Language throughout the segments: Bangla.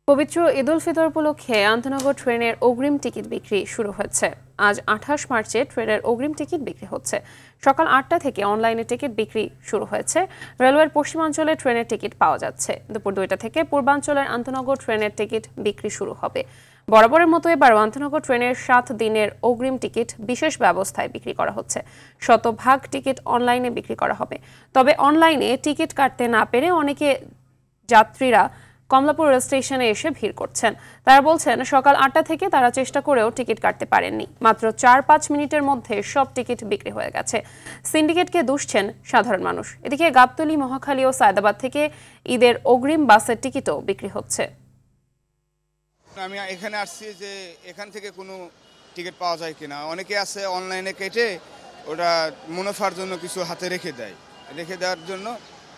পবিত্র ঈদ উল ফিতর উপলক্ষে আন্তনগর ট্রেনের অগ্রিম টিকিট বিক্রি শুরু হয়েছে। আজ 28 মার্চে ট্রেনের অগ্রিম টিকিট বিক্রি হচ্ছে। সকাল 8টা থেকে অনলাইনে টিকিট বিক্রি শুরু হয়েছে। রেলওয়ের পশ্চিমাঞ্চলে ট্রেনের টিকিট পাওয়া যাচ্ছে। দুপুর 2টা থেকে পূর্বাঞ্চলের আন্তনগর ট্রেনের টিকিট বিক্রি শুরু হবে। বরাবরের মতো এবার আন্তনগর ট্রেনের 7 দিনের অগ্রিম টিকিট বিশেষ ব্যবস্থায় বিক্রি করা হচ্ছে। শতভাগ টিকিট অনলাইনে বিক্রি করা হবে। তবে অনলাইনে টিকিট কাটতে না পেরে অনেকে যাত্রীরা কমলাপুর রেল স্টেশনে এসে ভিড় করছেন। তারা বলছেন সকাল 8টা থেকে তারা চেষ্টা করেও টিকিট কাটতে পারেননি। মাত্র 4-5 মিনিটের মধ্যে সব টিকিট বিক্রি হয়ে গেছে। সিন্ডিকেটকে দুষছেন সাধারণ মানুষ। এদিকে গাবতলী, মহাখালী ও সায়দাবাদ থেকে ঈদের অগ্রিম বাসের টিকিটও বিক্রি হচ্ছে। আমি এখানে আসছি যে এখান থেকে কোনো টিকিট পাওয়া যায় কিনা। অনেকে আছে অনলাইনে কেটে ওটা মুনাফার জন্য কিছু হাতে রেখে দেওয়ার জন্য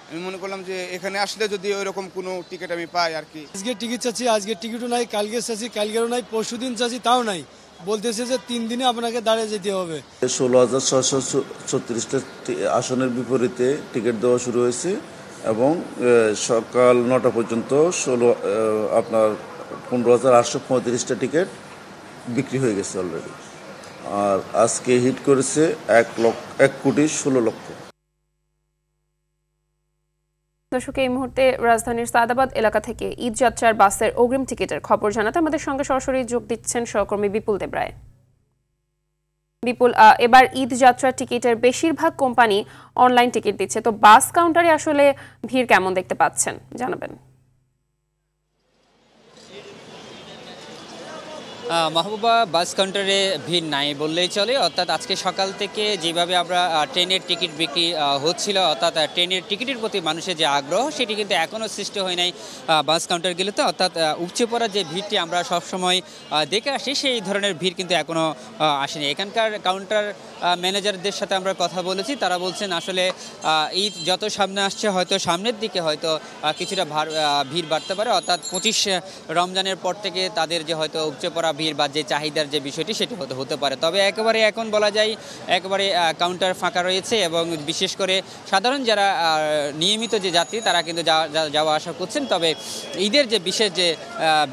আমি মনে করলাম যে এখানে আসলে যদি ওইরকম কোনো টিকিট আমি পাই আর কি। আজকে টিকিট চাচ্ছি, আজকে টিকিটও নাই, কালকে চাচ্ছি, কালকেরও নাই, পরশু দিন চাচ্ছি, তাও নাই। বলতেছে যে 3 দিনে আপনাকে দাঁড়িয়ে যেতে হবে। 16,636টা আসনের বিপরীতে টিকিট দেওয়া শুরু হয়েছে এবং সকাল 9টা পর্যন্ত 15,835টা টিকিট বিক্রি হয়ে গেছে অলরেডি। আর আজকে হিট করেছে 1,16,00,000। দর্শক, এই মুহূর্তে রাজধানীর সায়দাবাদ এলাকা থেকে ঈদ যাত্রার বাসের অগ্রিম টিকিটের খবর জানাতে আমাদের সঙ্গে সরাসরি যোগ দিচ্ছেন সহকর্মী বিপুল দেবরায়। বিপুল, এবার ঈদ যাত্রার টিকিটের বেশিরভাগ কোম্পানি অনলাইন টিকিট দিচ্ছে, তো বাস কাউন্টারে আসলে ভিড় কেমন দেখতে পাচ্ছেন জানাবেন। মাহবুবা, বাস কাউন্টারে ভিড় নাই বললেই চলে। অর্থাৎ আজকে সকাল থেকে যেভাবে আমরা ট্রেনের টিকিট বিক্রি হচ্ছিল, অর্থাৎ ট্রেনের টিকিটের প্রতি মানুষের যে আগ্রহ সেটি কিন্তু এখনও সৃষ্টি হয় নাই বাস কাউন্টারগুলোতে। অর্থাৎ উপচে পড়া যে ভিড়টি আমরা সবসময় দেখে আসি সেই ধরনের ভিড় কিন্তু এখনও আসেনি। এখানকার কাউন্টার ম্যানেজারদের সাথে আমরা কথা বলেছি, তারা বলছেন আসলে ঈদ যত সামনে আসছে হয়তো সামনের দিকে হয়তো কিছুটা ভিড় বাড়তে পারে। অর্থাৎ 25 রমজানের পর থেকে তাদের যে হয়তো উপচে পড়া ভিড় বা যে চাহিদার যে বিষয়টি সেটি হতে পারে। তবে একেবারে এখন বলা যায় একেবারে কাউন্টার ফাঁকা রয়েছে এবং বিশেষ করে সাধারণ যারা নিয়মিত যে যাত্রী তারা কিন্তু যাওয়া আসা করছেন। তবে ঈদের যে বিশেষ যে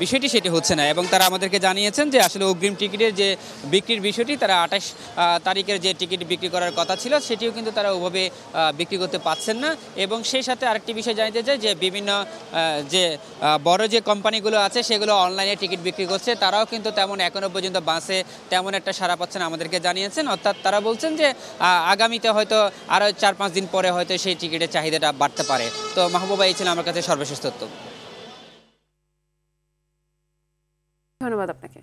বিষয়টি সেটি হচ্ছে না এবং তারা আমাদেরকে জানিয়েছেন যে আসলে অগ্রিম টিকিটের যে বিক্রির বিষয়টি তারা 28 তারিখের যে টিকিট বিক্রি করার কথা ছিল সেটিও কিন্তু তারা ওভাবে বিক্রি করতে পারছেন না। এবং সেই সাথে আরেকটি বিষয় জানতে চাই যে বিভিন্ন যে বড় যে কোম্পানিগুলো আছে সেগুলো অনলাইনে টিকিট বিক্রি করছে, তারাও কিন্তু তেমন এখনো পর্যন্ত বাসে তেমন একটা সাড়া পাচ্ছেন আমাদেরকে জানিয়েছেন। অর্থাৎ তারা বলছেন যে আগামীতে হয়তো আরও 4-5 দিন পরে হয়তো সেই টিকিটের চাহিদাটা বাড়তে পারে। তো মাহবুবা, এই ছিল আমার কাছে সর্বশেষ তথ্য। ধন্যবাদ আপনাকে।